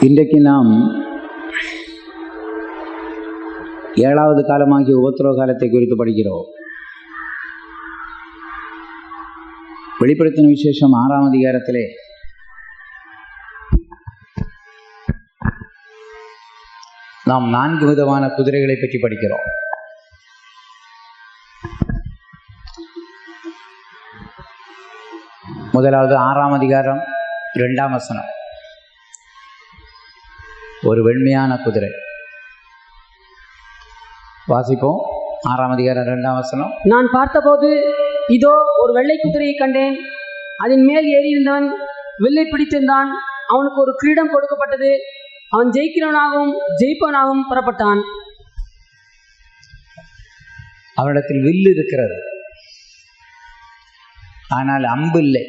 இன்றைக்கு நாம் 7வது காலமாகிய உபத்திரவ காலத்தை குறித்து படிக்கிறோம். வெளிப்படுத்தின விசேஷம் 6ஆம் அதிகாரத்திலே நாம் 4 விதமான குதிரைகளை பற்றி படிக்கிறோம். முதலாவது 6ஆம் அதிகாரம் 2ஆம் வசனம். ஒரு வெண்மையான குதிரை. வாசிப்போம். 6ஆம் அதிகாரம் 2ஆம் வசனம். நான் பார்த்தபோது இதோ ஒரு வெள்ளை குதிரையை கண்டேன். அதன் மேல் ஏறியிருந்தவன் வில்லை பிடித்திருந்தான். அவனுக்கு ஒரு கிரீடம் கொடுக்கப்பட்டது. அவன் ஜெயிக்கிறவனாகவும் ஜெயிப்பவனாகவும் புறப்பட்டான். அவனிடத்தில் வில்லு இருக்கிறது, ஆனால் அம்பு இல்லை.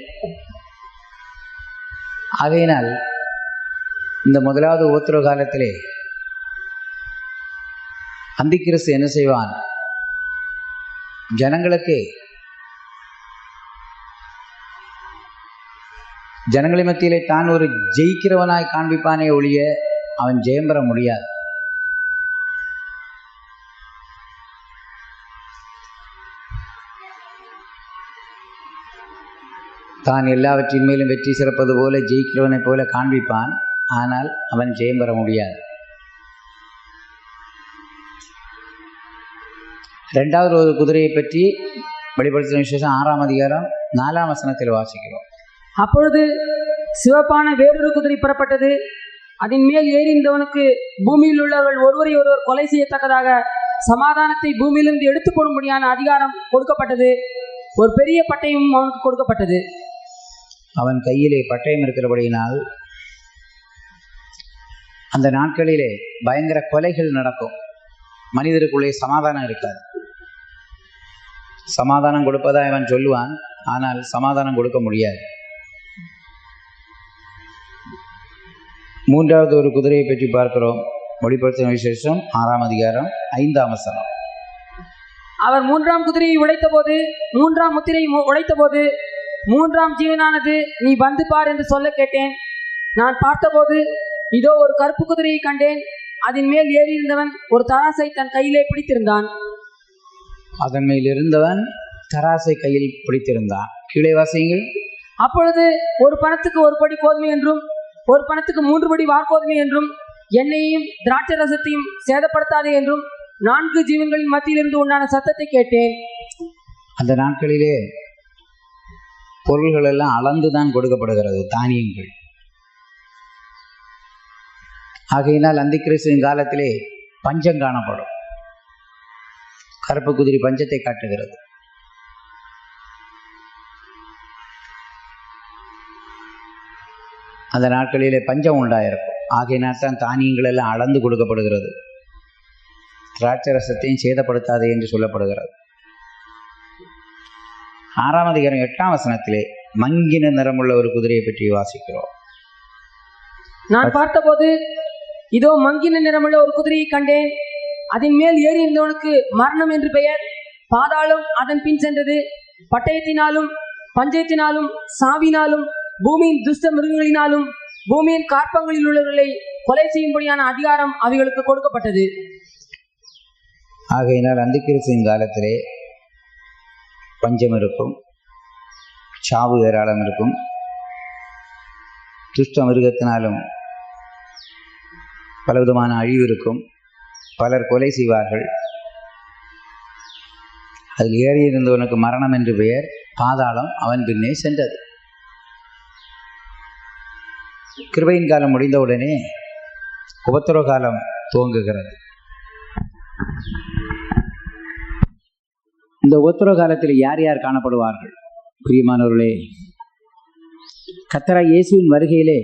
ஆகையினால் இந்த முதலாவது உபத்திரவ காலத்திலே அந்திக்கிறிஸ்து என்ன செய்வான்? ஜனங்களின் மத்தியிலே தான் ஒரு ஜெயிக்கிறவனாய் காண்பிப்பானே ஒழிய அவன் ஜெயம் பெற முடியாது. தான் எல்லாவற்றின் மேலும் வெற்றி சிறப்பது போல ஜெயிக்கிறவனை போல காண்பிப்பான், ஆனால் அவன் ஜெயம் பெற முடியாது. 2வது ஒரு குதிரையை பற்றி வெளிப்படுத்தின விசேஷம் 6ஆம் அதிகாரம் 4ஆம் வசனத்தில் வாசிக்கிறோம். அப்பொழுது சிவப்பான வேறொரு குதிரை புறப்பட்டது. அதன் மேல் ஏறியிருந்தவனுக்கு பூமியில் உள்ளவர்கள் ஒருவரை ஒருவர் கொலை செய்யத்தக்கதாக சமாதானத்தை பூமியிலிருந்து எடுத்து போடும்படியான அதிகாரம் கொடுக்கப்பட்டது. ஒரு பெரிய பட்டயம் அவனுக்கு கொடுக்கப்பட்டது. அவன் கையிலே பட்டயம் இருக்கிறபடியினால் அந்த நாட்களிலே பயங்கர கொலைகள் நடக்கும். மனிதருக்குள்ளே சமாதானம் இருக்காது. சமாதானம் கொடுப்பதா அவன் சொல்லுவான், ஆனால் சமாதானம் கொடுக்க முடியாது. 3வது ஒரு குதிரையை பற்றி பார்க்கிறோம். வெளிப்படுத்தின விசேஷம் 6ஆம் அதிகாரம் 5ஆம் வசனம். அவர் 3ஆம் குதிரையை உடைத்த போது, 3ஆம் முத்திரையை உடைத்த போது 3ஆம் ஜீவனானது நீ வந்து பார் என்று சொல்ல கேட்டேன். நான் பார்த்தபோது இதோ ஒரு கருப்பு குதிரையை கண்டேன். அதன் மேல் ஏறியிருந்தவன் ஒரு தராசை தன் கையிலே பிடித்திருந்தான். அதன் மேல் இருந்தவன் தராசை கையில் பிடித்திருந்தான். கீழே வாசியுங்கள். அப்பொழுது ஒரு பணத்துக்கு ஒரு படி கோதுமை என்றும் ஒரு பணத்துக்கு 3 படி வார்கோதுமை என்றும் எண்ணெயையும் திராட்சை ரசத்தையும் சேதப்படுத்தாதே என்றும் 4 ஜீவன்களின் மத்தியிலிருந்து உண்டான சத்தத்தை கேட்டேன். அந்த நாட்களிலே பொருள்கள் எல்லாம் அளந்துதான் கொடுக்கப்படுகிறது, தானியங்கள். ஆகையினால் அந்திக்கிறிஸ்துவின் காலத்திலே பஞ்சம் காணப்படும். கருப்பு குதிரை பஞ்சத்தை காட்டுகிறது. அந்த நாட்களிலே பஞ்சம் உண்டாயிருக்கும். ஆகையினால் தான் தானியங்கள் எல்லாம் அளந்து கொடுக்கப்படுகிறது. திராட்சை ரசத்தையும் சேதப்படுத்தாதே என்று சொல்லப்படுகிறது. 6ஆம் அதிகாரம் 8ஆம் வசனத்திலே மங்கின நிறமுள்ள ஒரு குதிரையை பற்றி வாசிக்கிறோம். நான் பார்த்தபோது இதோ மங்கின நிறமுள்ள ஒரு குதிரையை கண்டேன். அதன் மேல் ஏறி இருந்தவனுக்கு மரணம் என்று பெயர். பாதாளம் அதன் பின் சென்றது. பட்டயத்தினாலும் பஞ்சயத்தினாலும் சாவினாலும் பூமியின் துஷ்ட மிருகங்களினாலும் பூமியின் காற்பங்களில் உள்ளவர்களை கொலை செய்யும்படியான அதிகாரம் அவைகளுக்கு கொடுக்கப்பட்டது. ஆகையினால் அந்திக்கிறிஸ்துவின் காலத்திலே பஞ்சம் இருக்கும், சாவு ஏராளம் இருக்கும், துஷ்ட மிருகத்தினாலும் பலவிதமான அழிவு இருக்கும், பலர் கொலை செய்வார்கள். அதில் ஏறியிருந்தவனுக்கு மரணம் என்று பெயர். பாதாளம் அவன் பின்னே சென்றது. கிருபையின் காலம் முடிந்தவுடனே உபத்திரவ காலம் துவங்குகிறது. இந்த உபத்திரவ காலத்தில் யார் யார் காணப்படுவார்கள்? பிரியமானவர்களே, கர்த்தராகிய இயேசுவின் வருகையிலே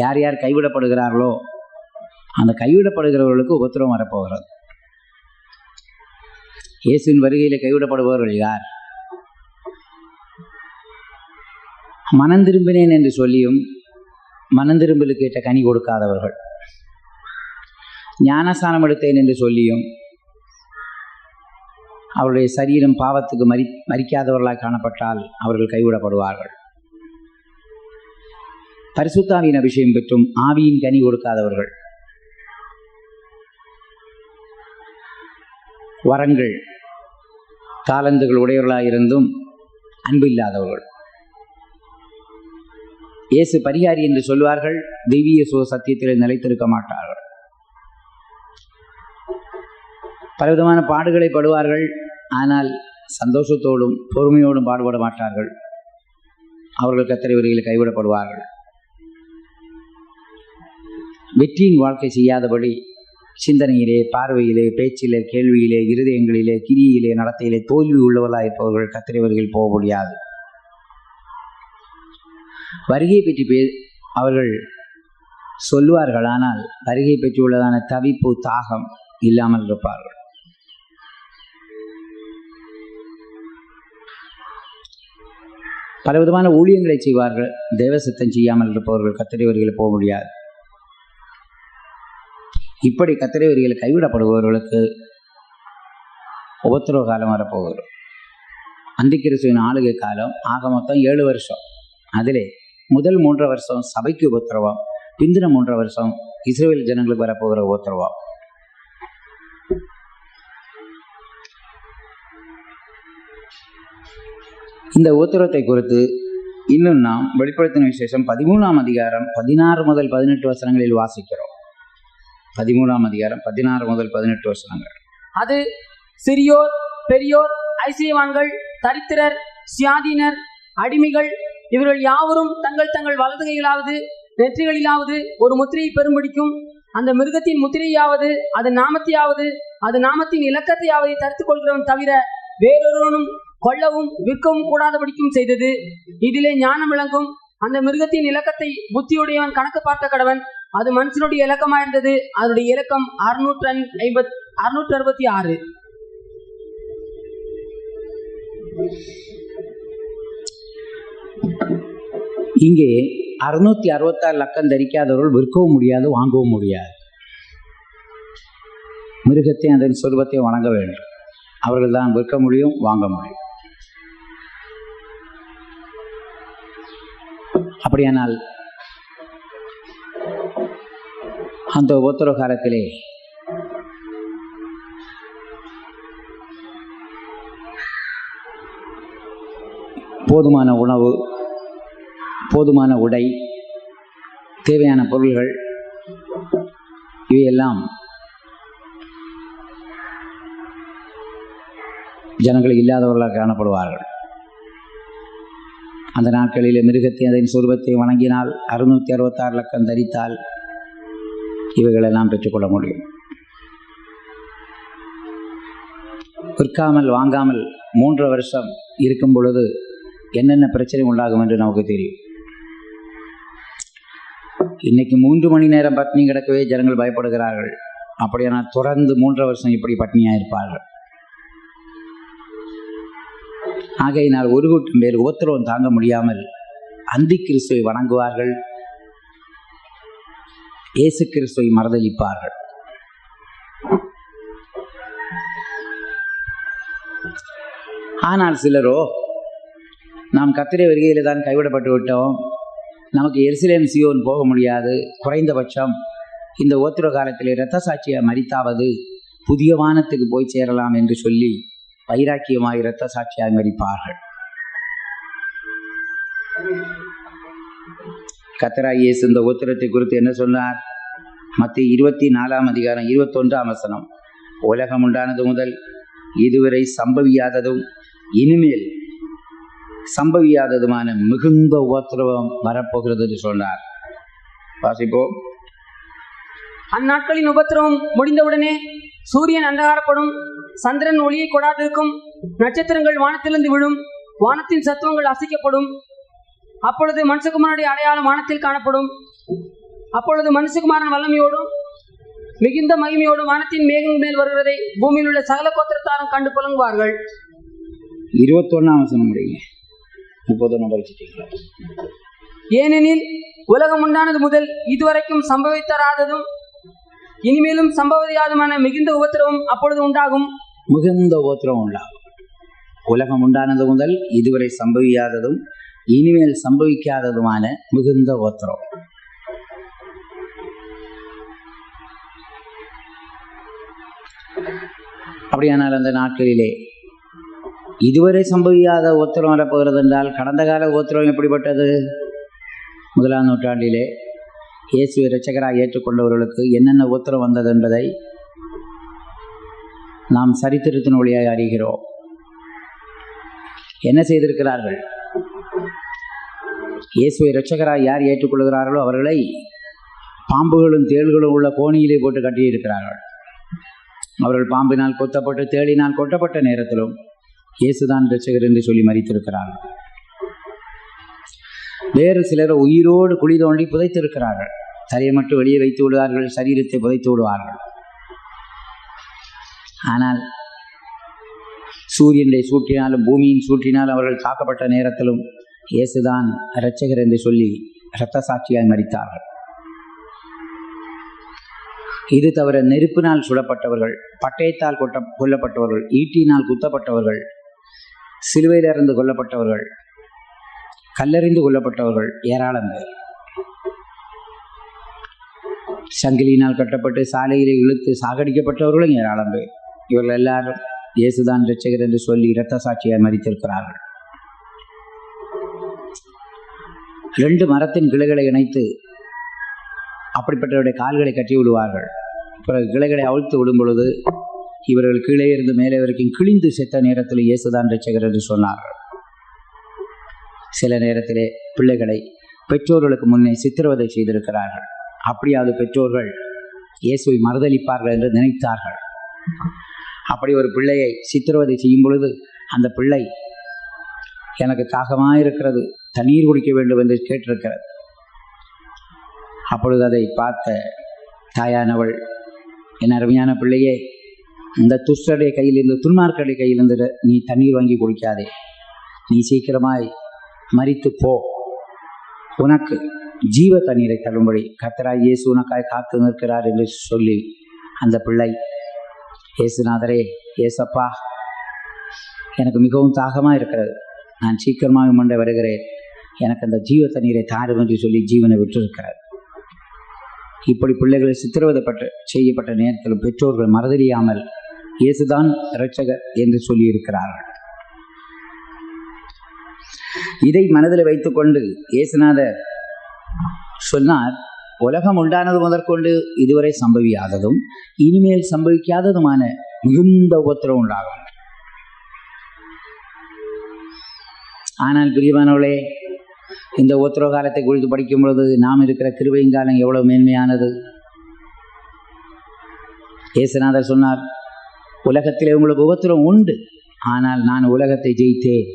யார் யார் கைவிடப்படுகிறார்களோ அந்த கைவிடப்படுகிறவர்களுக்கு உபத்திரவம் வரப்போகிறது. இயேசுவின் வருகையிலே கைவிடப்படுபவர்கள் யார்? மனந்திரும்பினேன் என்று சொல்லியும் மனந்திரும்பலுக்கு ஏற்ற கனி கொடுக்காதவர்கள், ஞானஸ்நானம் எடுத்தேன் என்று சொல்லியும் அவருடைய சரீரம் பாவத்துக்கு மரிக்காதவர்களாய் காணப்பட்டால் அவர்கள் கைவிடப்படுவார்கள். பரிசுத்தாவியின் அபிஷேகம் பெற்றும் ஆவியின் கனி கொடுக்காதவர்கள், வரங்கள் தாலந்துகள் உடையவர்களாயிருந்தும் அன்பு இல்லாதவர்கள், இயேசு பரிகாரி என்று சொல்வார்கள், தெய்வீக சத்தியத்தில் நிலைத்திருக்க மாட்டார்கள். பலவிதமான பாடுகளை படுவார்கள், ஆனால் சந்தோஷத்தோடும் பொறுமையோடும் பாடுபட மாட்டார்கள். அவர்கள் கர்த்தருடைய வருகையில் கைவிடப்படுவார்கள். வெற்றியின் வாழ்க்கை செய்யாதபடி சிந்தனையிலே, பார்வையிலே, பேச்சிலே, கேள்வியிலே, இருதயங்களிலே, கிரியிலே, நடத்தையிலே தோல்வி உள்ளவர்களாக இருப்பவர்கள் கர்த்தருடைய வருகையில் போக முடியாது. வருகையை பற்றி அவர்கள் சொல்லுவார்கள், ஆனால் வருகை பெற்றுள்ளதான தவிப்பு, தாகம் இல்லாமல் இருப்பார்கள். பலவிதமான ஊழியங்களை செய்வார்கள், தேவ சித்தம் செய்யாமல் இருப்பவர்கள் கர்த்தருடைய வருகையில் போக முடியாது. இப்படி கர்த்தருடைய வருகையில் கைவிடப்படுபவர்களுக்கு உபத்திரவ காலம் வரப்போகிறது. அந்திக்கிறிஸ்துவின் ஆளுகை காலம் ஆக மொத்தம் 7 வருஷம். அதிலே முதல் 3 வருஷம் சபைக்கு உபத்திரவம், பிந்தின 3 வருஷம் இஸ்ரவேல் ஜனங்களுக்கு வரப்போகிற உபத்திரவம். இந்த உபத்திரவத்தை குறித்து இன்னும் நாம் வெளிப்படுத்தின விசேஷம் 13ஆம் அதிகாரம் 16 முதல் 18 வசனங்களில் வாசிக்கிறோம். 13ஆம் அதிகாரம் 16 முதல் 18 வசனங்கள். அது சிறியோர், பெரியோர், ஐசியவான்கள், தரித்திரர், சுயாதீனர், அடிமைகள் இவர்கள் யாவரும் தங்கள் தங்கள் வலதுகையிலாவது நெற்றிகளிலாவது ஒரு முத்திரையை பெரும்படிக்கும் அந்த மிருகத்தின் முத்திரையாவது அது நாமத்தையாவது அது நாமத்தின் இலக்கத்தையாவது தரித்துக் கொள்கிறவன் தவிர வேறொருவனும் கொள்ளவும் விற்கவும் கூடாதபடிக்கும் செய்தது. இதிலே ஞானம் விளங்கும். அந்த மிருகத்தின் இலக்கத்தை புத்தியுடையவன் கணக்கு பார்க்க கடவன். அது மனுஷனுடைய இலக்கமாயிருந்தது. அதனுடைய இலக்கம் 666. இங்கே 666 லக்கம் தரிக்காதவர்கள் விற்கவும் முடியாது, வாங்கவும் முடியாது. மிருகத்தை அதன் சொருபத்தை வணங்க வேண்டும். அவர்கள் தான் விற்க முடியும், வாங்க முடியும். அப்படியானால் அந்த உபத்திரவ காலத்திலே போதுமான உணவு, போதுமான உடை, தேவையான பொருள்கள் இவையெல்லாம் ஜனங்கள் இல்லாதவர்களாக காணப்படுவார்கள். அந்த நாட்களில் மிருகத்தை அதன் சொருபத்தை வணங்கினால் 666 லக்கம் தரித்தால் இவைகளெல்லாம் பெற்றுக்கொள்ள முடியும். விற்காமல் வாங்காமல் 3 வருஷம் இருக்கும் பொழுது என்னென்ன பிரச்சனை உண்டாகும் என்று நமக்கு தெரியும். இன்னைக்கு 3 மணி நேரம் பட்டினி கிடக்கவே ஜனங்கள் பயப்படுகிறார்கள். அப்படியானால் தொடர்ந்து 3 வருஷம் இப்படி பட்டினியாக இருப்பார்கள். ஆகையினால் ஒரு கூட்டம் பேர் உபத்திரவம் தாங்க முடியாமல் அந்தி கிறிஸ்துவை வணங்குவார்கள், இயேசு கிறிஸ்துவை மறுதலிப்பார்கள். ஆனால் சிலரோ, நாம் கர்த்தருடைய வருகையில் தான் கைவிடப்பட்டு விட்டோம், நமக்கு எருசலேம் சீயோன் போக முடியாது, குறைந்தபட்சம் இந்த உபத்திரவ காலத்திலே இரத்த சாட்சியாக மரித்தாவது புதிய வானத்துக்கு போய் சேரலாம் என்று சொல்லி வைராக்கியமாய் இரத்த சாட்சியாக மரிப்பார்கள். கர்த்தராகிய இயேசு இந்த உபத்திரத்தை குறித்து என்ன சொன்னார்? மத்தேயு 24ஆம் அதிகாரம் 21ஆம் வசனம். உலகம் உண்டானது முதல் இதுவரை சம்பவியாததும் இனிமேல் சம்பவியாததுமான மிகுந்த உபத்திரவம் வரப்போகிறது என்று சொன்னார். வாசிப்போம். அந்நாட்களின் உபத்திரவம் முடிந்தவுடனே சூரியன் அந்தகாரப்படும், சந்திரன் ஒளியை கொடாதிருக்கும், நட்சத்திரங்கள் வானத்திலிருந்து விழும், வானத்தின் சத்துவங்கள் அசைக்கப்படும். அப்பொழுது மனுஷகுமாரனுடைய அடையாளம் வானத்தில் காணப்படும். அப்பொழுது மனுஷகுமாரன் வல்லமையோடும் மிகுந்த மகிமையோடும் வானத்தின் மேகங்கள் மேல் வருவதை பூமியில் உள்ள சகல கோத்திரத்தாரும் கண்டு புலங்குவார்கள். 21ஆம் வசனம் முடியுங்க. 30 படிச்சிட்டீங்களா? ஏனெனில் உலகம் உண்டானது முதல் இதுவரைக்கும் சம்பவித்தராததும் இனிமேலும் சம்பவியாதமான மிகுந்த உபத்திரவம் அப்பொழுது உண்டாகும். மிகுந்த உபத்திரவம் உண்டாகும். உலகம் உண்டானது முதல் இதுவரை சம்பவியாததும் இனிமேல் சம்பவிக்காததுமான மிகுந்த உபத்திரம். அப்படியானால் அந்த நாட்களிலே இதுவரை சம்பவியாத உபத்திரம் வரப்போகிறது என்றால் கடந்த கால உபத்திரம் எப்படிப்பட்டது? 1ஆம் நூற்றாண்டிலே இயேசுவை இரட்சகராக ஏற்றுக்கொண்டவர்களுக்கு என்னென்ன உபத்திரம் வந்தது என்பதை நாம் சரித்திரத்தின் வழியாக அறிகிறோம். என்ன செய்திருக்கிறார்கள்? இயேசுவை இரட்சகராக யார் ஏற்றுக்கொள்கிறார்களோ அவர்களை பாம்புகளும் தேள்களும் உள்ள கோணியிலே போட்டு கட்டியிருக்கிறார்கள். அவர்கள் பாம்பினால் கொத்தப்பட்டு தேளினால் கொட்டப்பட்ட நேரத்திலும் இயேசுதான் இரட்சகர் என்று சொல்லி மரித்திருக்கிறார்கள். வேறு சிலர் உயிரோடு குழி தோண்டி புதைத்திருக்கிறார்கள். தலையை மட்டும் வெளியே வைத்து விடுவார்கள், சரீரத்தை புதைத்து விடுவார்கள். ஆனால் சூரியனை சூட்டினாலும் பூமியின் சூட்டினாலும் அவர்கள் தாக்கப்பட்ட நேரத்திலும் இயேசுதான் இரட்சகர் என்று சொல்லி இரத்த சாட்சியாய் மரித்தார்கள். இது தவிர நெருப்பினால் சுடப்பட்டவர்கள், பட்டயத்தால் கொல்லப்பட்டவர்கள், ஈட்டினால் குத்தப்பட்டவர்கள், சிலுவையிலிருந்து கொல்லப்பட்டவர்கள், கல்லறிந்து கொல்லப்பட்டவர்கள் ஏராளம் பேர். சங்கிலியினால் கட்டப்பட்டு சாலையிலே இழுத்து சாகடிக்கப்பட்டவர்களும் ஏராளம் பேர். இவர்கள் எல்லாரும் இயேசுதான் இரட்சகர் என்று சொல்லி இரத்த சாட்சியாய் மரித்திருக்கிறார்கள். 2 மரத்தின் கிளைகளை இணைத்து அப்படிப்பட்டவருடைய கால்களை கட்டி விடுவார்கள். பிறகு கிளைகளை அவிழ்த்து விடும் பொழுது இவர்கள் கீழே இருந்து மேலே வரைக்கும் கிழிந்து செத்த நேரத்தில் இயேசுதான் இரட்சகர் என்று சொன்னார்கள். சில நேரத்திலே பிள்ளைகளை பெற்றோர்களுக்கு முன்னே சித்திரவதை செய்திருக்கிறார்கள். அப்படியாவது பெற்றோர்கள் இயேசுவை மறுதளிப்பார்கள் என்று நினைத்தார்கள். அப்படி ஒரு பிள்ளையை சித்திரவதை செய்யும் பொழுது அந்த பிள்ளை எனக்கு தாகமாயிருக்கிறது, தண்ணீர் குடிக்க வேண்டும் என்று கேட்டிருக்கிறது. அப்பொழுது அதை பார்த்த தாயானவள், என் அருமையான பிள்ளையே, இந்த துஷ்டருடைய கையிலிருந்து, துன்மார்க்கருடைய கையிலிருந்து நீ தண்ணீர் வாங்கி குடிக்காதே, நீ சீக்கிரமாய் மரித்து போ, உனக்கு ஜீவ தண்ணீரை தள்ளும்படி கர்த்தராய் இயேசு உனக்காய் காத்து நிற்கிறார் என்று சொல்லி அந்த பிள்ளை, இயேசுநாதரே, ஏசப்பா, எனக்கு மிகவும் தாகமாக இருக்கிறது, நான் சீக்கிரமாக முன்னே வருகிறேன், எனக்கு அந்த ஜீவ தண்ணீரை தாரும் என்று சொல்லி ஜீவனை விட்டிருக்கிறார். இப்படி பிள்ளைகளை சித்திரவதைப்பட்டு செய்யப்பட்ட நேரத்தில் பெற்றோர்கள் மறுதலியாமல் இயேசுதான் இரட்சகர் என்று சொல்லியிருக்கிறார்கள். இதை மனதில் வைத்துக்கொண்டு இயேசுநாதர் சொன்னார், உலகம் உண்டானது முதற்கொண்டு இதுவரை சம்பவியாததும் இனிமேல் சம்பவிக்காததுமான மிகுந்த உபத்திரம் உண்டாகும். ஆனால் பிரியமானவர்களே, இந்த உபத்திரவ காலத்தை குறித்து படிக்கும் பொழுது நாம் இருக்கிற கிருபையின் காலம் எவ்வளவு மேன்மையானது. இயேசுநாதர் சொன்னார், உலகத்திலே உங்களுக்கு உபத்திரம் உண்டு, ஆனால் நான் உலகத்தை ஜெயித்தேன்.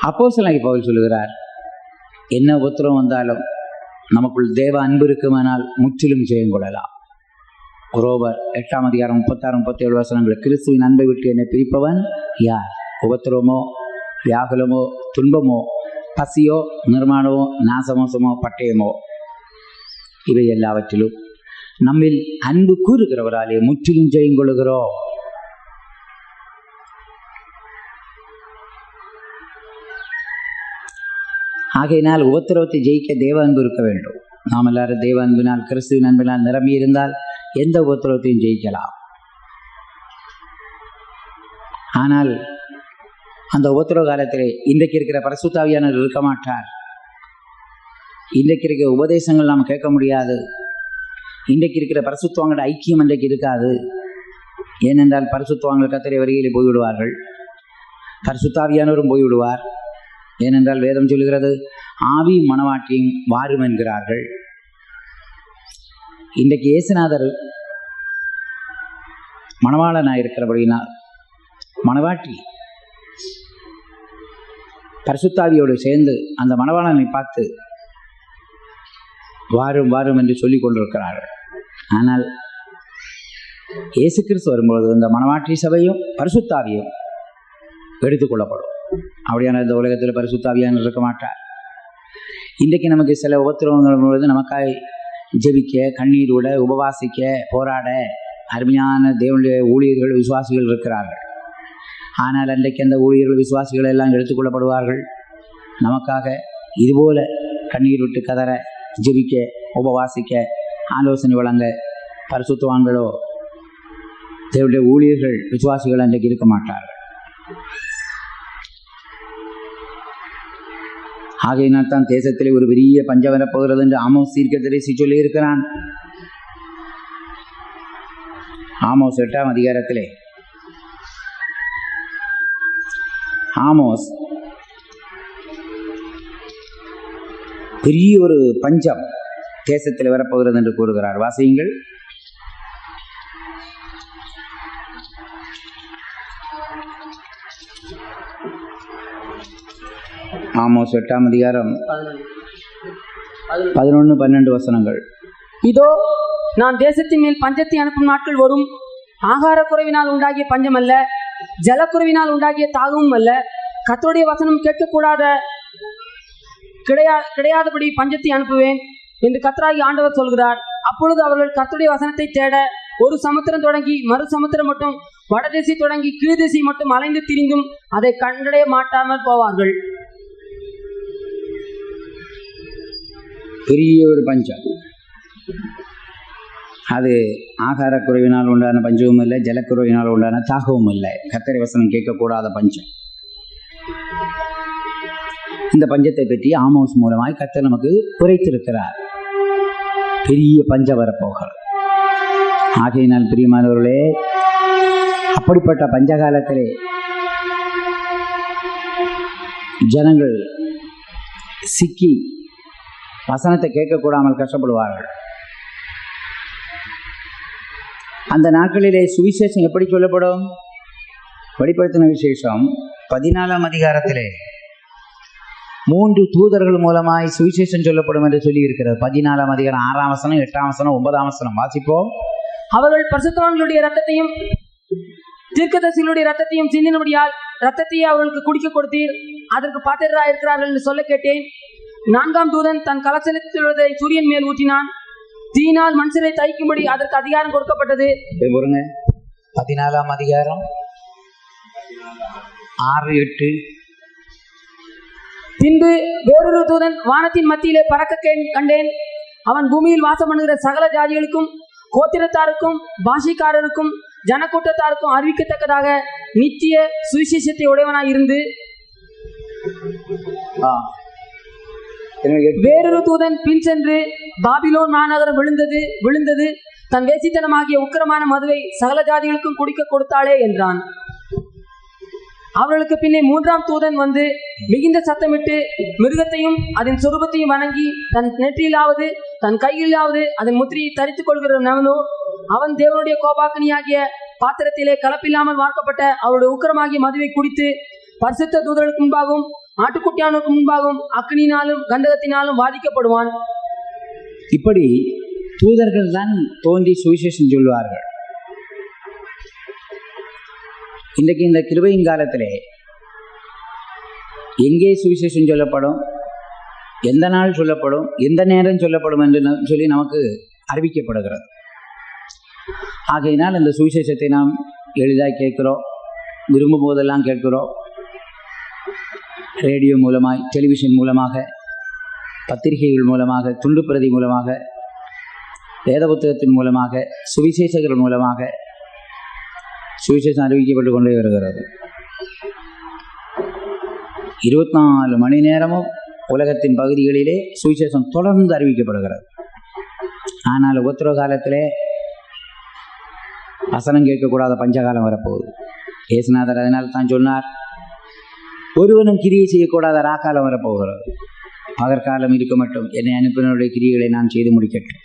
அப்போஸ்தலனாகிய பவுல் சொல்லுகிறார், என்ன உபத்திரம் வந்தாலும் நமக்குள் தேவ அன்பு இருக்குமானால் முற்றிலும் ஜெயம் கொள்ளலாம். ரோமர் 8ஆம் அதிகாரம் 36-37 வசனங்கள், கிறிஸ்துவின் அன்பை விட்டு என்னை பிரிப்பவன் யார்? உபத்திரமோ, வியாகுலமோ, துன்பமோ, பசியோ, நிர்மாணமோ, நாசமோசமோ, பட்டயமோ, இவை எல்லாவற்றிலும் நம்மில் அன்பு கூறுகிறவராலே முற்றிலும் ஜெயம் கொள்ளுகிறோம். ஆகையினால் உபத்திரவத்தை ஜெயிக்க தேவ அன்பு இருக்க வேண்டும். நாம் எல்லாரும் தேவ அன்பினால், கிறிஸ்துவின் அன்பினால் நிரம்பி இருந்தால் எந்த உபத்திரவத்தையும் ஜெயிக்கலாம். ஆனால் அந்த உபத்திரவ காலத்திலே இன்றைக்கு இருக்கிற பரிசுத்த ஆவியானவர் இருக்க மாட்டார். இன்றைக்கு இருக்கிற உபதேசங்கள் நாம் கேட்க முடியாது. இன்றைக்கு இருக்கிற பரிசுத்தவான்களோட ஐக்கியம் இன்றைக்கு இருக்காது. ஏனென்றால் பரிசுத்தவான்கள் கர்த்தருடைய வருகையிலே போய்விடுவார்கள், பரிசுத்த ஆவியானவரும் போய்விடுவார். ஏனென்றால் வேதம் சொல்லுகிறது, ஆவியும் மணவாட்டியும் வாரும் என்கிறார்கள். இன்றைக்கு இயேசுநாதர் மணவாளனாக இருக்கிறபடினால் மணவாட்டி பரிசுத்தாவியோடு சேர்ந்து அந்த மணவாளனை பார்த்து வாரும் வாரும் என்று சொல்லிக் கொண்டிருக்கிறார்கள். ஆனால் இயேசு கிறிஸ்து வரும்பொழுது இந்த மணவாட்டி சபையும் பரிசுத்தாவியும் எடுத்துக்கொள்ளப்படும். அப்படியான இந்த உலகத்தில் பரிசுத்தாவியானவர் இருக்க மாட்டார். இன்றைக்கு நமக்கு சில உபத்திரவங்கள் பொழுது நமக்காய் ஜெபிக்க, கண்ணீரோட உபவாசிக்க, போராட அருமையான தேவனுடைய ஊழியர்கள், விசுவாசிகள் இருக்கிறார்கள். ஆனால் அன்றைக்கு அந்த ஊழியர்கள், விசுவாசிகள் எல்லாம் எடுத்துக்கொள்ளப்படுவார்கள். நமக்காக இதுபோல கண்ணீர் விட்டு கதற, ஜெபிக்க, உபவாசிக்க, ஆலோசனை வழங்க பரிசுத்தவான்களோ தேவனுடைய ஊழியர்கள், விசுவாசிகள் அன்றைக்கு இருக்க மாட்டார்கள். ஆகையினால் தான் தேசத்திலே ஒரு பெரிய பஞ்சம் வரப்போகிறது என்று ஆமோஸ் தீர்க்கதரிசி சொல்லி இருக்கிறான். ஆமோஸ் 8ஆம் அதிகாரத்திலே ஆமோஸ் பெரிய ஒரு பஞ்சம் தேசத்தில் வரப்போகிறது என்று கூறுகிறார். வாசியுங்கள். ஆமோஸ் 8ஆம் அதிகாரம் 11-12 வசனங்கள். இதோ நான் தேசத்தின் மேல் பஞ்சத்தை அனுப்பும் நாட்கள் வரும். ஆகார குறைவினால் உண்டாகிய பஞ்சம் அல்ல, ஜலக்குறைவினால் உண்டாகிய தாகமும் அல்ல. கர்த்தருடைய வசனம் கேட்கக்கூடாத கிடையாதபடி பஞ்சத்தை அனுப்புவேன் என்று கர்த்தராகிய ஆண்டவர் சொல்கிறார். அப்பொழுது அவர்கள் கர்த்தருடைய வசனத்தை தேட ஒரு சமுத்திரம் தொடங்கி மறு சமுத்திரம் மட்டும், வடதிசை தொடங்கி கீழ்திசை மட்டும் அலைந்து திரிந்தும் அதை கண்டடைய மாட்டாமல் போவார்கள். பெரிய ஒரு பஞ்சம். அது ஆகார குறைவினால் உண்டான பஞ்சமும் இல்லை, ஜலக்குறைவினால் உண்டான தாகவும் இல்லை. கர்த்தருடைய வசனம் கேட்கக்கூடாத பஞ்சம். இந்த பஞ்சத்தை பற்றி ஆமோஸ் மூலமாய் கர்த்தர் நமக்கு குறைத்திருக்கிறார். பெரிய பஞ்சம் வரப்போகிறது. ஆகையினால் பிரியமானவர்களே, அப்படிப்பட்ட பஞ்சகாலத்திலே ஜனங்கள் சிக்கி வசனத்தை கேட்கக்கூடாமல் கஷ்டப்படுவார்கள். அந்த நாட்களிலே சுவிசேஷம் எப்படி சொல்லப்படும்? வெளிப்படுத்தின விசேஷம் 14ஆம் அதிகாரத்திலே 3 தூதர்கள் மூலமாய் சுவிசேஷம் சொல்லப்படும் என்று சொல்லி இருக்கிறது. 14ஆம் அதிகாரம் 6ஆம் வசனம், 8ஆம் வசனம், 9ஆம் வசனம் வாசிப்போம். அவர்கள் பரிசுத்தவான்களுடைய இரத்தத்தையும் தீர்க்கதரிசிகளுடைய இரத்தத்தையும் சிந்தினபடியால் இரத்தத்தையே அவர்களுக்கு குடிக்க கொடுத்தீர், அதற்கு பாத்திரராக இருக்கிறார்கள் என்று சொல்ல கேட்டேன். 4ஆம் தூதன் தன் கலசத்திலுள்ளதை சூரியன் மேல் ஊற்றினான். தீயினால் மனுஷரை தைக்கும்படி அதற்கு அதிகாரம் கொடுக்கப்பட்டது. 14ஆம் அதிகாரம் 6-8. பின்பு வேறொரு தூதன் வானத்தின் மத்தியிலே பறக்க கண்டேன். அவன் பூமியில் வாசம் பண்ணுகிற சகல ஜாதிகளுக்கும், கோத்திரத்தாருக்கும், பாஷைக்காரருக்கும், ஜனக்கூட்டத்தாருக்கும் அறிவிக்கத்தக்கதாக நித்திய சுவிசேஷத்தை உடையவனாய் இருந்து, வேறொரு தூதன் பின் சென்று பாபிலோன் மாநகரம் விழுந்தது தன் வேசித்தனமாகிய உக்கிரமான மதுவை சகல ஜாதிகளுக்கும் குடிக்க கொடுத்தாளே என்றான். அவர்களுக்கு பின்னே 3ஆம் தூதன் வந்து மிகுந்த சத்தமிட்டு மிருகத்தையும் அதன் சொரூபத்தையும் வணங்கி தன் நெற்றியிலாவது தன் கையிலாவது அதன் முத்திரையை தரித்துக் கொள்கிறவனோ அவன் தேவனுடைய கோபாக்கினியாகிய பாத்திரத்திலே கலப்பில்லாமல் வார்க்கப்பட்ட அவருடைய உக்கிரமாகிய மதுவை குடித்து பரிசுத்த தூதர்களுக்கு முன்பாகவும் ஆட்டுக்குட்டியானுக்கு முன்பாகவும் அக்னியினாலும் கந்தகத்தினாலும் வாதிக்கப்படுவான். இப்படி தூதர்கள் தான் தோன்றி சுவிசேஷம் சொல்வார்கள். இன்றைக்கு இந்த கிருபையின் காலத்திலே எங்கே சுவிசேஷம் சொல்லப்படும், எந்த நாள் சொல்லப்படும், எந்த நேரம் சொல்லப்படும் என்று சொல்லி நமக்கு அறிவிக்கப்படுகிறது. ஆகையினால் இந்த சுவிசேஷத்தை நாம் எளிதாக கேட்கிறோம், விரும்பும் போதெல்லாம் கேட்கிறோம். ரேடியோ மூலமாய், டெலிவிஷன் மூலமாக, பத்திரிகைகள் மூலமாக, துண்டு பிரதி மூலமாக, வேத புத்தகத்தின் மூலமாக, சுவிசேஷகர்கள் மூலமாக சுவிசேஷம் அறிவிக்கப்பட்டு கொண்டே வருகிறது. 24 மணி நேரமும் உலகத்தின் பகுதிகளிலே சுவிசேஷம் தொடர்ந்து அறிவிக்கப்படுகிறது. ஆனால் உத்தரவு காலத்திலே வசனம் கேட்கக்கூடாத பஞ்சகாலம் வரப்போகுது. இயேசுநாதர் அதனால் தான் சொன்னார், ஒருவனும் கிரியை செய்யக்கூடாத ராக்காலம் வரப்போகிறது. பகற்காலம் இருக்க மட்டும் என்னை அனுப்பினருடைய கிரியைகளை நான் செய்து முடிக்கட்டும்.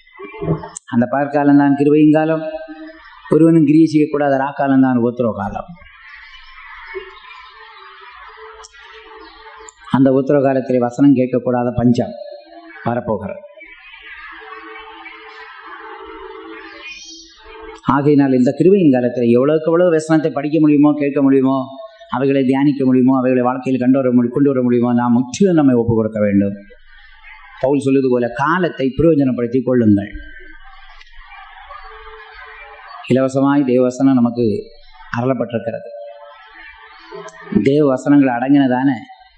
அந்த பகற்காலம் தான் கிருபையின் காலம். ஒருவனும் கிரியை செய்யக்கூடாத ராக்காலம் தான் உத்தரவு காலம். அந்த உத்தரவு காலத்திலே வசனம் கேட்கக்கூடாத பஞ்சம் வரப்போகிறது. ஆகையினால் இந்த கிருபையின் காலத்தில் எவ்வளவுக்கு எவ்வளவு வசனத்தை படிக்க முடியுமோ, கேட்க முடியுமோ, அவைகளை தியானிக்க முடியுமோ, அவைகளை வாழ்க்கையில் கொண்டு வர முடியுமோ, நாம் முற்றிலும் நம்மை ஒப்புக் கொடுக்க வேண்டும். பவுல் சொல்வது போல காலத்தை பிரயோஜனப்படுத்திக் கொள்ளுங்கள். இலவசமாய் தேவவசனம் நமக்கு அருளப்பட்டிருக்கிறது. தேவ வசனங்கள் அடங்கினதான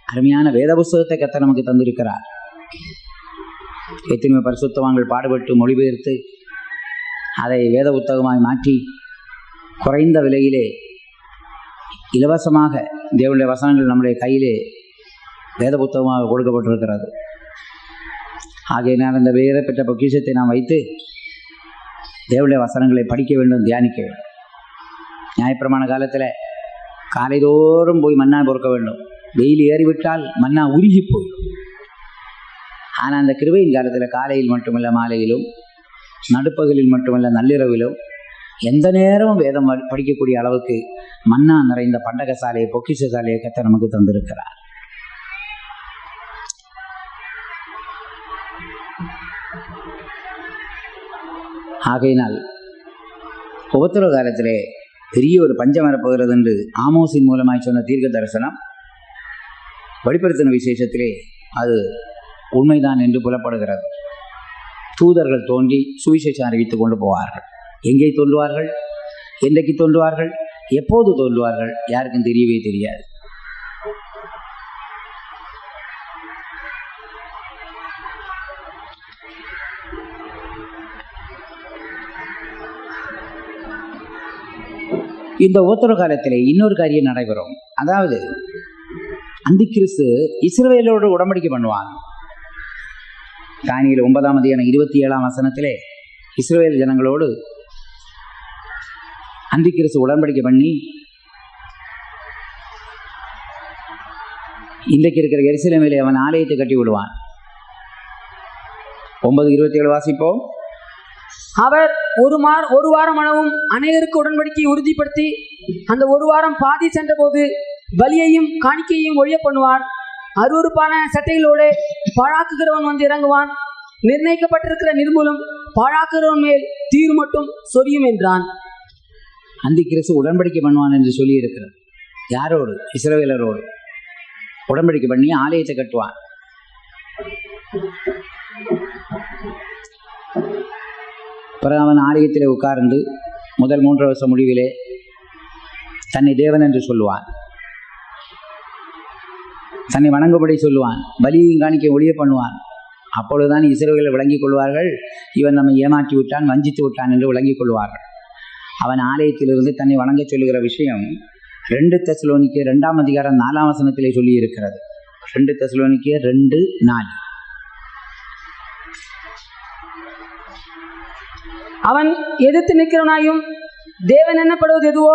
அருமையான வேத புஸ்தகத்தை கர்த்தர் நமக்கு தந்திருக்கிறார். எத்தனையோ பரிசுத்தவான்கள் பாடுபட்டு மொழிபெயர்த்து அதை வேத புத்தகமாய் மாற்றி குறைந்த விலையிலே இலவசமாக தேவனுடைய வசனங்கள் நம்முடைய கையிலே வேத புத்தகமாக கொடுக்கப்பட்டிருக்கிறது. ஆகையினால் அந்த வேத பெற்ற பொக்கிஷத்தை நாம் வைத்து தேவனுடைய வசனங்களை படிக்க வேண்டும், தியானிக்க வேண்டும். நியாயப்பிரமாண காலத்தில் காலைதோறும் போய் மன்னா பொறுக்க வேண்டும். வெயில் ஏறிவிட்டால் மன்னா உருகி போயிடும். ஆனால் அந்த கிருபையின் காலத்தில் காலையில் மட்டுமல்ல, மாலையிலும், நடுப்பகலில் மட்டுமல்ல, நள்ளிரவிலும் எந்த நேரமும் வேதம் படிக்கக்கூடிய அளவுக்கு மன்னா நிறைந்த பண்டக சாலையை, பொக்கிஷ சாலையை கர்த்தர் நமக்கு தந்திருக்கிறார். ஆகையினால் உபத்திரவ காலத்திலே பெரிய ஒரு பஞ்சம் வரப்போகிறது என்று ஆமோஸின் மூலமாய் சொன்ன தீர்க்க தரிசனம் வெளிப்படுத்தின விசேஷத்திலே அது உண்மைதான் என்று புலப்படுகிறது. தூதர்கள் தோன்றி சுவிசேஷம் அறிவித்துக் கொண்டு போவார்கள். எங்கே தோன்றுவார்கள், என்றைக்கு தோன்றுவார்கள், எப்போது தோன்றுவார்கள், யாருக்கும் தெரியவே தெரியாது. இந்த உத்தரவு காலத்திலே இன்னொரு காரியம் நடைபெறும். அதாவது அந்திக்கிறிஸ்து இஸ்ரவேலோடு உடன்படிக்கை பண்ணுவான். தானியேல் 9ஆம் அதிகாரம் 27ஆம் வசனத்திலே இஸ்ரவேல் ஜனங்களோடு அந்திக்கிறிஸ்து உடன்படிக்கை பண்ணி இன்றைக்கு இருக்கிற எருசலேமிலே அவன் ஆலயத்தை கட்டி விடுவான். 9:27 வாசிப்போம். அவர் ஒரு வாரம் அளவும் அநேகருக்கு உடன்படிக்கையை உறுதிப்படுத்தி அந்த ஒரு வாரம் பாதி சென்ற போது பலியையும் காணிக்கையையும் ஒழிய பண்ணுவார். அருவருப்பான சட்டைகளோடு பாழாக்குகிறவன் வந்து இறங்குவான். நிர்ணயிக்கப்பட்டிருக்கிற நிர்மூலம் பாழாக்குகிறவன் மேல் தீர் மட்டும் சொரியும் என்றான். அந்திக்கிறிஸ்து உடன்படிக்கை பண்ணுவான் என்று சொல்லி இருக்கிறது. யாரோடு? இஸ்ரவேலரோடு உடன்படிக்கை பண்ணி ஆலயத்தை கட்டுவான். பிறகு அவன் ஆலயத்திலே உட்கார்ந்து முதல் 3 வருஷ முடிவிலே தன்னை தேவன் என்று சொல்லுவான். தன்னை வணங்கும்படி சொல்லுவான். பலியையும் காணிக்கை ஒழிய பண்ணுவான். அப்பொழுதுதான் இஸ்ரவேலர்கள் விளங்கிக் கொள்வார்கள், இவன் நம்மை ஏமாற்றி விட்டான், வஞ்சித்து விட்டான் என்று விளங்கிக் கொள்வார்கள். அவன் ஆலயத்திலிருந்து தன்னை வணங்க சொல்லுகிற விஷயம் 2 தெசலோனிக்கேயர் 2ஆம் அதிகாரம் 4ஆம் வசனத்திலே சொல்லி இருக்கிறது. 2 தெசலோனிக்கேயர் 2:4. அவன் எதிர்த்து நிற்கிறவனாயும் தேவன் என்னப்படுவது எதுவோ,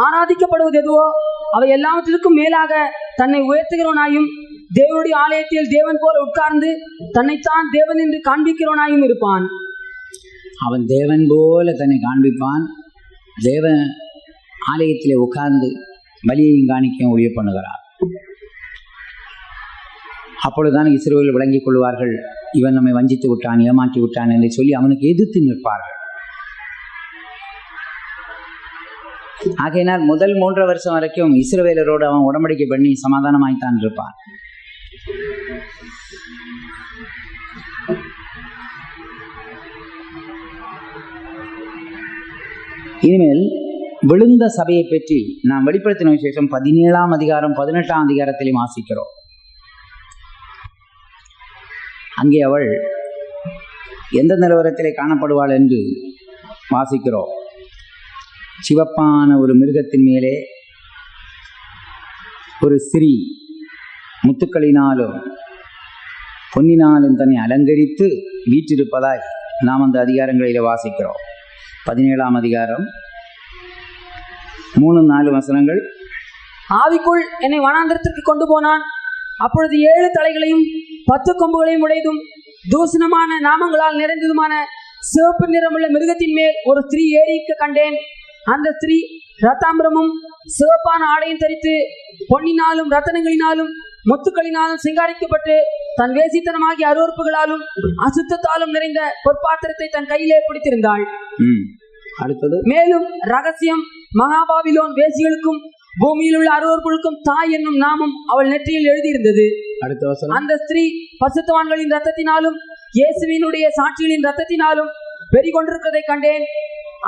ஆராதிக்கப்படுவது எதுவோ அவை எல்லாவற்றிற்கும் மேலாக தன்னை உயர்த்துகிறவனாயும் தேவனுடைய ஆலயத்தில் தேவன் போல உட்கார்ந்து தன்னைத்தான் தேவன் என்று காண்பிக்கிறவனாயும் இருப்பான். அவன் தேவன் போல தன்னை காண்பிப்பான். தேவ ஆலயத்திலே உட்கார்ந்து பலியையும் காணிக்கையும் ஒழிய பண்ணுகிறார். அப்பொழுதுதான் இஸ்ரவேல் விளங்கிக் கொள்வார்கள், இவன் நம்மை வஞ்சித்து விட்டான், ஏமாற்றி விட்டான் என்று சொல்லி அவனுக்கு எதிர்த்து நிற்பார்கள். ஆகையினால் முதல் 3 வருஷம் வரைக்கும் இஸ்ரவேலரோடு அவன் உடன்படிக்கை பண்ணி சமாதானமாய்த்தான் இருப்பான். இனிமேல் விழுந்த சபையை பற்றி நாம் வெளிப்படுத்தின விசேஷம் 17ஆம் அதிகாரம் 18ஆம் அதிகாரத்திலும் வாசிக்கிறோம். அங்கே அவள் எந்த நிலவரத்திலே காணப்படுவாள் என்று வாசிக்கிறோம். சிவப்பான ஒரு மிருகத்தின் மேலே ஒரு ஸ்திரீ முத்துக்களினாலும் பொன்னினாலும் தன்னை அலங்கரித்து வீற்றிருப்பதாய் நாம் அந்த அதிகாரங்களிலே வாசிக்கிறோம். 17ஆம் அதிகாரம் 3-4 வசனங்கள். ஆவிக்குள் என்னை வனாந்தரத்திற்கு கொண்டு போனான். அப்பொழுது 7 தலைகளையும் 10 கொம்புகளையும் உடையதும் தூசணமான நாமங்களால் நிறைந்ததுமான சிவப்பு நிறமுள்ள மிருகத்தின் மேல் ஒரு ஸ்திரீ ஏறிக்க கண்டேன். அந்த ஸ்திரீ ரத்தாம்பரமும் சிவப்பான ஆடையும் தரித்து பொன்னினாலும் ரத்தனங்களினாலும் முத்துக்களினாலும் சிங்காரிக்கப்பட்டு தன் வேசித்தனமாகிய அருவருப்புகளாலும் அசுத்தத்தாலும் நிறைந்த பொற்பாத்திரத்தை தன் கையிலே பிடித்திருந்தாள். அடுத்தது, மேலும் ரகசியம் மகாபாபிலோன் வேசிகளுக்கும் பூமியில் உள்ள அருவருக்கும் தாய் என்னும் நாமம் அவள் நெற்றியில் எழுதியிருந்தது. அடுத்த வசனம். அந்த ஸ்திரீ பரிசுத்தவான்களின் ரத்தத்தினாலும் இயேசுவினுடைய சாட்சிகளின் ரத்தத்தினாலும் வெறி கொண்டிருக்கிறதை கண்டேன்.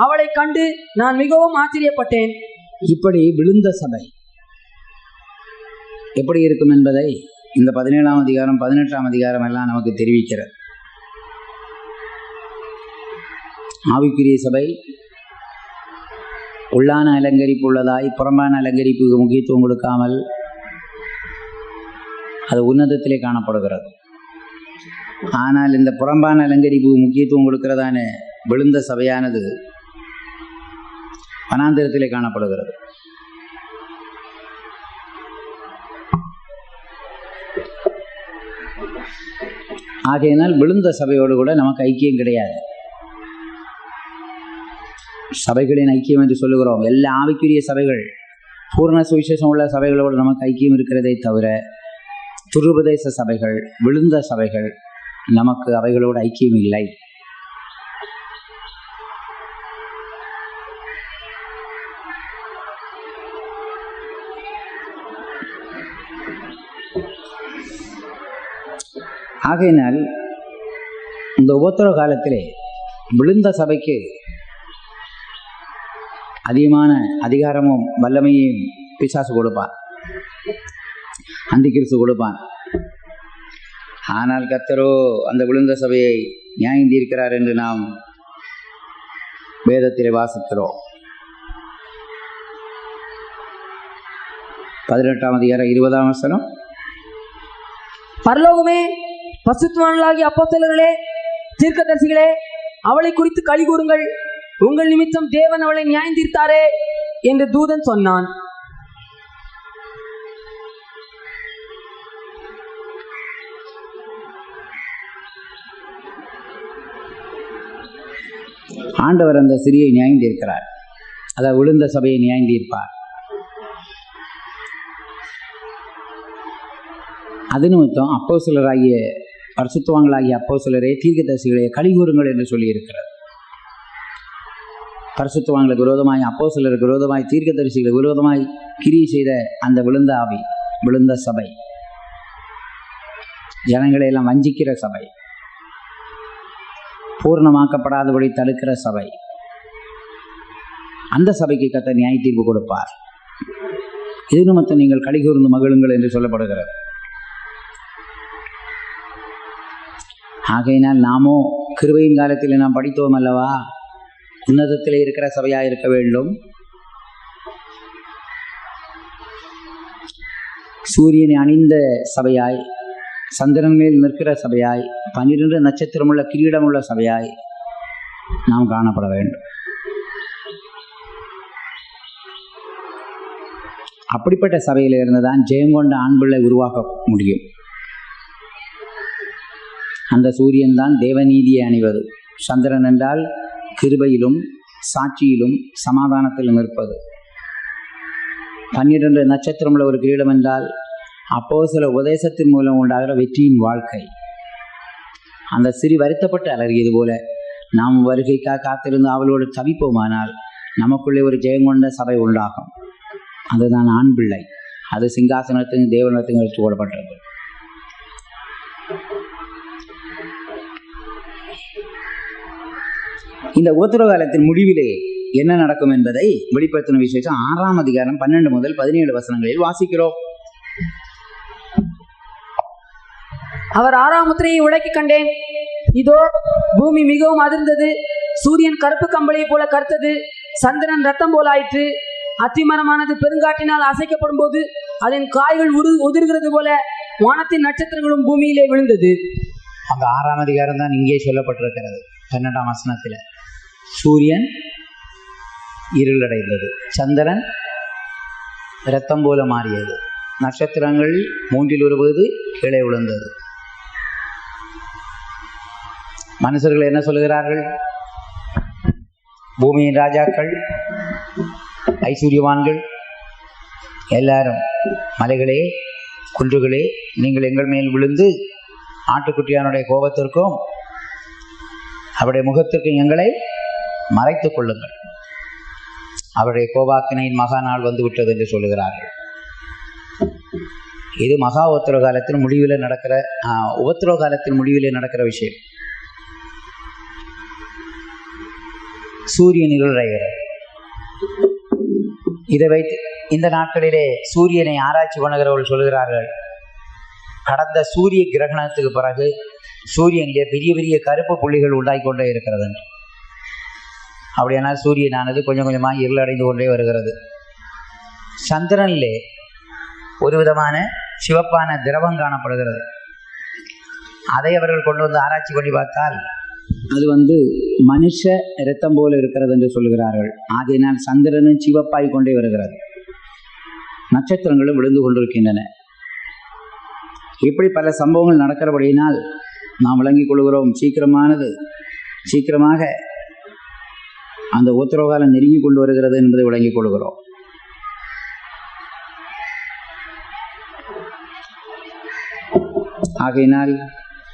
அவளை கண்டு நான் மிகவும் ஆச்சரியப்பட்டேன். இப்படி விழுந்த சபை எப்படி இருக்கும் என்பதை இந்த 17ஆம் அதிகாரம் 18ஆம் அதிகாரம் எல்லாம் நமக்கு தெரிவிக்கிறது. ஆவிக்குரிய சபை உள்ளான அலங்கரிப்பு உள்ளதாய் புறம்பான அலங்கரிப்புக்கு முக்கியத்துவம் கொடுக்காமல் அது உன்னதத்திலே காணப்படுகிறது. ஆனால் இந்த புறம்பான அலங்கரிப்புக்கு முக்கியத்துவம் கொடுக்கிறதான விழுந்த சபையானது வனாந்திரத்திலே காணப்படுகிறது. ஆகையினால் விழுந்த சபையோடு கூட நமக்கு ஐக்கியம் கிடையாது. சபைகளின் ஐக்கியம் என்று சொல்லுகிறோம். எல்லா ஆவிக்குரிய சபைகள் பூர்ண சுவிசேஷம் உள்ள சபைகளோடு நமக்கு ஐக்கியம் இருக்கிறதை தவிர துருபதேச சபைகள் விழுந்த சபைகள் நமக்கு அவைகளோடு ஐக்கியம் இல்லை. ஆகையினால் இந்த உபத்திரவ காலத்திலே விழுந்த சபைக்கு அதிகமான அதிகாரமும் வல்லமையும் பிசாசு கொடுப்பான், அந்திகிறிஸ்து கொடுப்பான். ஆனால் கர்த்தரோ அந்த விழுந்த சபையை நியாயம் தீர்க்கிறார் என்று நாம் வேதத்திலே வாசிக்கிறோம். 18ஆம் அதிகாரம் 20ஆம் வசனம். பரலோகமே, பரிசுத்தவான்களாகிய அப்போஸ்தலர்களே, தீர்க்கதரிசிகளே, அவளை குறித்து களி கூறுங்கள். உங்கள் நிமித்தம் தேவன் அவளை நியாயம் தீர்த்தாரே என்று தூதன் சொன்னான். ஆண்டவர் அந்த சிறியை நியாயம் தீர்க்கிறார். அதாவது விழுந்த சபையை நியாயம் தீர்ப்பார். அது நிமித்தம் அப்போஸ்தலராகிய பரிசுத்தவான்களாகிய அப்போஸ்தலரே, தீர்க்கதரிசிகளே, களி கூறுங்கள் என்று சொல்லியிருக்கிறது. பரிசுத்தவான்களுக்கு விரோதமாய், அப்போஸ்தலருக்கு விரோதமாய், தீர்க்கதரிசிகளுக்கு விரோதமாய் கிரியை செய்த அந்த விழுந்த ஆவி, விழுந்த சபை, ஜனங்களை எல்லாம் வஞ்சிக்கிற சபை, பூர்ணமாக்கப்படாதபடி தடுக்கிற சபை, அந்த சபைக்கு கர்த்தர் நியாய தீர்ப்பு கொடுப்பார். இது நிமித்தம் நீங்கள் களி கூர்ந்து மகிழுங்கள் என்று சொல்லப்படுகிறது. ஆகையினால் நாமோ கிருபையின் காலத்தில் நாம் படித்தோம் அல்லவா, உன்னதத்திலே இருக்கிற சபையாய் இருக்க வேண்டும். சூரியனை அணிந்த சபையாய், சந்திரன் மேல் நிற்கிற சபையாய், 12 நட்சத்திரமுள்ள கிரீடமுள்ள சபையாய் நாம் காணப்பட வேண்டும். அப்படிப்பட்ட சபையில் இருந்துதான் ஜெயங்கொண்ட ஆண் பிள்ளை உருவாக்க முடியும். அந்த சூரியன் தான் தேவநீதியை அணிவது. சந்திரன் என்றால் கிருபையிலும் சாட்சியிலும் சமாதானத்திலும் இருப்பது. 12 நட்சத்திரமுள்ள ஒரு கிரீடம் என்றால் அப்போஸ்தல உபதேசத்தின் மூலம் உண்டாகிற வெற்றியின் வாழ்க்கை. அந்த சிறி வருத்தப்பட்டு அலறியது போல நாம் வருகைக்காக காத்திருந்து அவளோடு தவிப்போமானால் நமக்குள்ளே ஒரு ஜெயங்கொண்ட சபை உண்டாகும். அதுதான் ஆண் பிள்ளை. அது சிங்காசனத்தின் தேவனத்தின் எடுத்துக்கொள்ளப்பட்டது. இந்த உபத்திரவ காலத்தின் முடிவிலே என்ன நடக்கும் என்பதை வெளிப்படுத்தின விசேஷம் 6ஆம் அதிகாரம் 12 முதல் 17 வசனங்களில் வாசிக்கிறோம். அவர் 6ஆம் முத்திரையை உடைக்க கண்டேன். இதோ பூமி மிகவும் அதிர்ந்தது. சூரியன் கருப்பு கம்பளியை போல கருத்தது. சந்திரன் ரத்தம் போல ஆயிற்று. அத்திமரமானது பெருங்காற்றினால் அசைக்கப்படும் போது அதன் காய்கள் உதிர்கிறது போல வானத்தின் நட்சத்திரங்களும் பூமியிலே விழுந்தது. அந்த 6ஆம் அதிகாரம் தான் இங்கே சொல்லப்பட்டிருக்கிறது. 12ஆம் வசனத்தில் சூரியன் இருளடைந்தது, சந்திரன் இரத்தம் போல மாறியது, நட்சத்திரங்கள் 3 1 கீழே விழுந்தது. மனுஷர்கள் என்ன சொல்லுகிறார்கள்? பூமியின் ராஜாக்கள், ஐஸ்வர்யவான்கள் எல்லாரும், மலைகளே குன்றுகளே, நீங்கள் எங்கள் மேல் விழுந்து ஆட்டுக்குட்டியானுடைய கோபத்திற்கும் அவருடைய முகத்திற்கும் எங்களை மறைத்துக் கொள்ளுங்கள். அவருடைய கோபாக்கினையின் மகா நாள் வந்து விட்டது என்று சொல்லுகிறார்கள். இது மகா உபத்திரவ காலத்தின் முடிவில் நடக்கிற உபத்திரவ காலத்தின் முடிவிலே நடக்கிற விஷயம். சூரியன் இருளடைகிறது. இதை வைத்து இந்த நாட்களிலே சூரியனை ஆராய்ச்சி பண்ணுகிறவர்கள் சொல்லுகிறார்கள், கடந்த சூரிய கிரகணத்துக்கு பிறகு சூரியனிலே பெரிய பெரிய கருப்பு புள்ளிகள் உண்டாகி கொண்டே இருக்கிறது. அப்படியானால் சூரியனானது கொஞ்சம் கொஞ்சமாக இருளடைந்து கொண்டே வருகிறது. சந்திரனிலே ஒரு விதமான சிவப்பான திரவம் காணப்படுகிறது. அதை அவர்கள் கொண்டு வந்து ஆராய்ச்சி பண்ணி பார்த்தால் அது மனுஷ இரத்தம் போல இருக்கிறது என்று சொல்லுகிறார்கள். ஆகையினால் சந்திரனும் சிவப்பாய் கொண்டே வருகிறது, நட்சத்திரங்களும் விழுந்து கொண்டிருக்கின்றன. இப்படி பல சம்பவங்கள் நடக்கிறபடியினால் நாம் விளங்கிக் கொள்கிறோம், சீக்கிரமாக அந்த உத்தரவு காலம் நெருங்கி கொண்டு வருகிறது என்பதை விளங்கிக் கொள்கிறோம். ஆகையினால்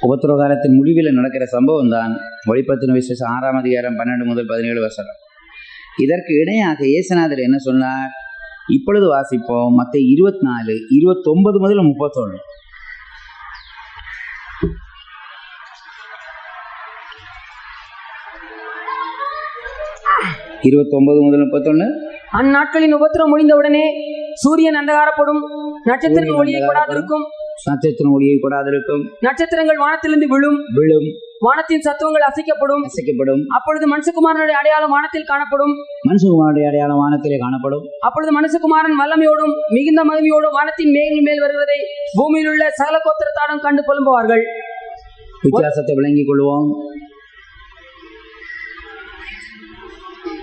உபத்திரவ காலத்தின் முடிவில் நடக்கிற சம்பவம் தான் வெளிப்படுத்தின விசேஷம் 6ஆம் அதிகாரம் 12 முதல் 17 வசனம். இதற்கு இணையாக இயேசுநாதர் என்ன சொன்னார்? இப்பொழுது வாசிப்போம். மத்தேயு 24, 29 முதல் 31. அந்நாட்களின் உபத்திரம் முடிந்தவுடனே சூரியன் அந்தகாரப்படும், நட்சத்திரங்கள் ஒளியை கொடாதிருக்கும், நட்சத்திரங்கள் வானத்திலிருந்து விழும், வானத்தின் சத்துவங்கள் அசைக்கப்படும். அப்பொழுது மனுஷகுமாரனுடைய அடையாளம் வானத்தில் காணப்படும். அப்பொழுது மனுஷகுமாரன் வல்லமையோடும் மிகுந்த மகிமையோடும் வானத்தின் மேல் மேல் வருவதை பூமியில் உள்ள சகல கோத்திரத்தாரும் கண்டு புலம்புவார்கள். வித்தியாசத்தை விளங்கிக் கொள்வோம்.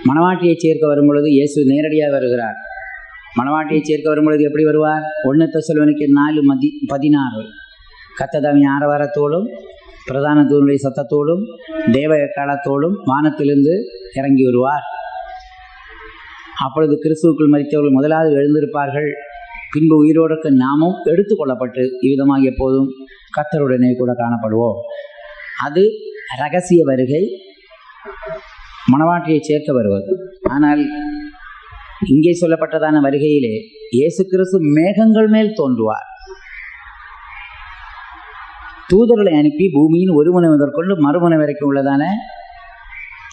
மணவாட்டியை சேர்க்க வரும் பொழுது இயேசு நேரடியாக வருகிறார். மணவாட்டியை சேர்க்க வரும்பொழுது எப்படி வருவார்? 1 தெசலோனிக்கே 4:16 கர்த்ததாவின் ஆரவாரத்தோடும் பிரதான தூதனுடைய சத்தத்தோடும் தேவ எக்காலத்தோடும் வானத்திலிருந்து இறங்கி வருவார். அப்பொழுது கிறிஸ்துவுக்குள் மரித்தவர்கள் முதலாவது எழுந்திருப்பார்கள். பின்பு உயிரோடுக்கு நாமும் எடுத்துக்கொள்ளப்பட்டு இவ்விதமாக எப்போதும் கர்த்தருடனே கூட காணப்படுவோம். அது இரகசிய வருகை, மணவாட்டியை சேர்க்க வருவது. ஆனால் இங்கே சொல்லப்பட்டதான வருகையிலே இயேசு கிறிஸ்து மேகங்கள் மேல் தோன்றுவார். தூதர்களை அனுப்பி பூமியின் ஒரு முனை முதற்கொண்டு மறுமுனை வரைக்கும் உள்ளதான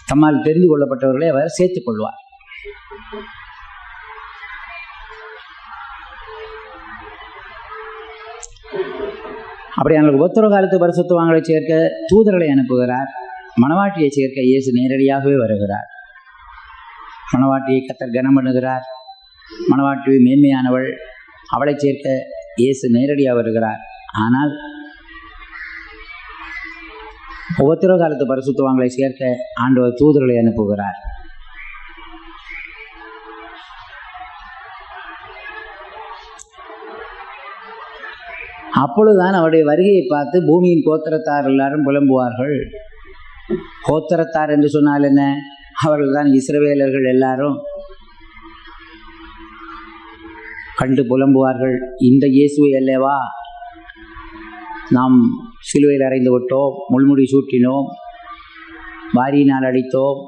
தம்மால் தெரிந்து கொள்ளப்பட்டவர்களை அவர் சேர்த்துக் கொள்வார். அப்படியான உபத்திரவ காலத்து பரிசுத்தவான்களை சேர்க்க தூதர்களை அனுப்புகிறார். மணவாட்டியை சேர்க்க இயேசு நேரடியாகவே வருகிறார். மணவாட்டியை கர்த்தர் கனம் பண்ணுகிறார். மணவாட்டி மேன்மையானவள், அவளை சேர்க்க இயேசு நேரடியாக வருகிறார். ஆனால் உபத்திரவ காலத்து பரிசுத்தவான்களை சேர்க்க ஆண்டவர் தூதர்களை அனுப்புகிறார். அப்பொழுதுதான் அவருடைய வருகையை பார்த்து பூமியின் கோத்திரத்தார் எல்லாரும் புலம்புவார்கள். கோத்திரத்தார் என்று சொன்னால் என்ன? அவர்கள் தான் இஸ்ரவேலர்கள். எல்லாரும் கண்டு புலம்புவார்கள், இந்த இயேசுவை அல்லவா நாம் சிலுவையில் அறைந்து விட்டோம், முள்முடி சூட்டினோம், வாரியினால் அடித்தோம்,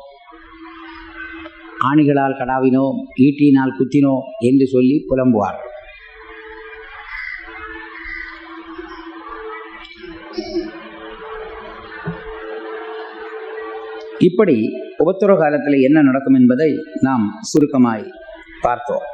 ஆணிகளால் கடாவினோம், ஈட்டியினால் குத்தினோம் என்று சொல்லி புலம்புவார்கள். இப்படி உபத்திரவ காலத்தில் என்ன நடக்கும் என்பதை நாம் சுருக்கமாய் பார்த்தோம்.